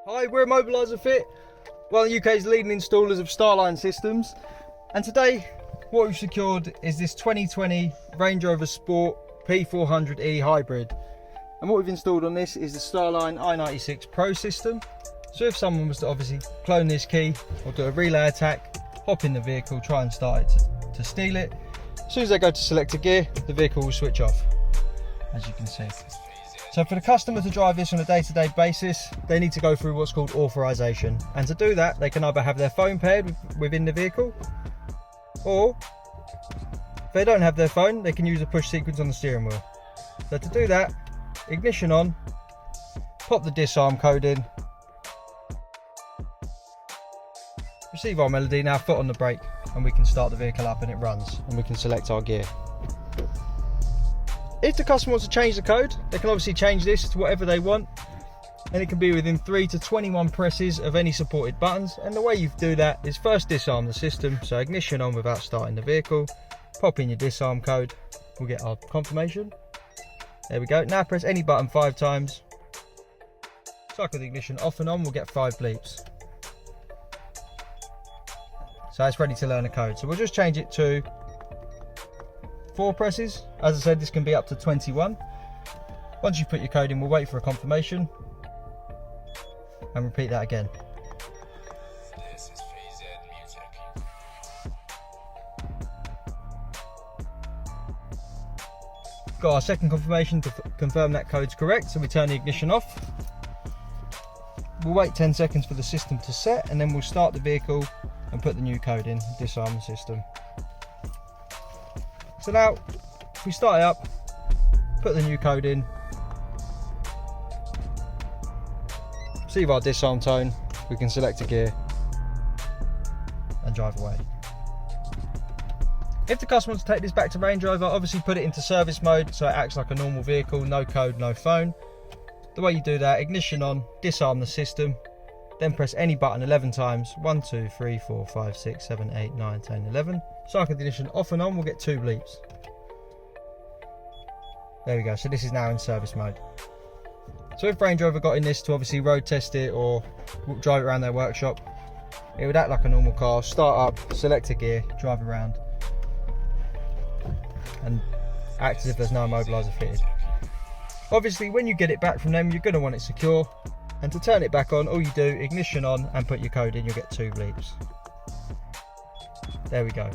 Hi, we're Immobiliser Fit, one of the UK's leading installers of Starline systems, and today what we've secured is this 2020 Range Rover Sport p400e hybrid. And what we've installed on this is the Starline i96 Pro system. So if someone was to obviously clone this key or do a relay attack, hop in the vehicle, try and start it to steal it, as soon as they go to select a gear, the vehicle will switch off, as you can see. So for the customer to drive this on a day-to-day basis, they need to go through what's called Authorization. And to do that, they can either have their phone paired within the vehicle, or if they don't have their phone, they can use a push sequence on the steering wheel. So to do that, ignition on, pop the disarm code in, receive our melody, now foot on the brake, and we can start the vehicle up and it runs, and we can select our gear. If the customer wants to change the code, they can obviously change this to whatever they want, and it can be within 3 to 21 presses of any supported buttons. And the way you do that is first disarm the system, so ignition on without starting the vehicle, pop in your disarm code, we'll get our confirmation. There we go. Now press any button 5 times, cycle the ignition off and on, we'll get 5 bleeps. So it's ready to learn a code. So we'll just change it to 4 presses. As I said, this can be up to 21. Once you put your code in, we'll wait for a confirmation and repeat that again. Got our second confirmation to confirm that code's correct, so we turn the ignition off. We'll wait 10 seconds for the system to set, and then we'll start the vehicle and put the new code in, disarm the system. So now, if we start it up, put the new code in, receive our disarm tone, we can select a gear and drive away. If the customer wants to take this back to Range Rover, obviously put it into service mode so it acts like a normal vehicle, no code, no phone. The way you do that, ignition on, disarm the system, then press any button 11 times, 1, 2, 3, 4, 5, 6, 7, 8, 9, 10, 11. Cycle the ignition off and on, we'll get 2 bleeps. There we go, so this is now in service mode. So if Range Rover got in this to obviously road test it or drive it around their workshop, it would act like a normal car, start up, select a gear, drive around, and act as if there's no immobiliser fitted. Obviously when you get it back from them, you're going to want it secure, and to turn it back on, all you do, ignition on and put your code in, you'll get 2 bleeps. There we go.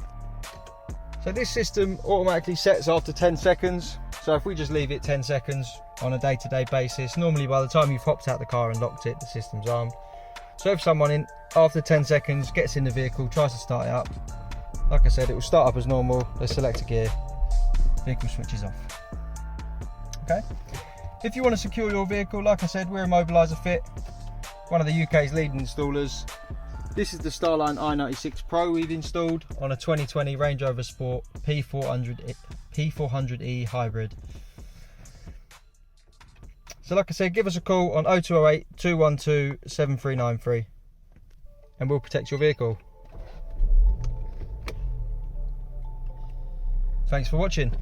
So this system automatically sets after 10 seconds. So if we just leave it 10 seconds on a day-to-day basis, normally by the time you've hopped out the car and locked it, the system's armed. So if someone after 10 seconds gets in the vehicle, tries to start it up, like I said, it will start up as normal, they select a gear, vehicle switches off. Okay. If you want to secure your vehicle, like I said, we're Immobiliser Fit, one of the UK's leading installers. This is the Starline i96 Pro we've installed on a 2020 Range Rover Sport p400e hybrid. So like I said, give us a call on 0208 212 7393 and we'll protect your vehicle. Thanks for watching.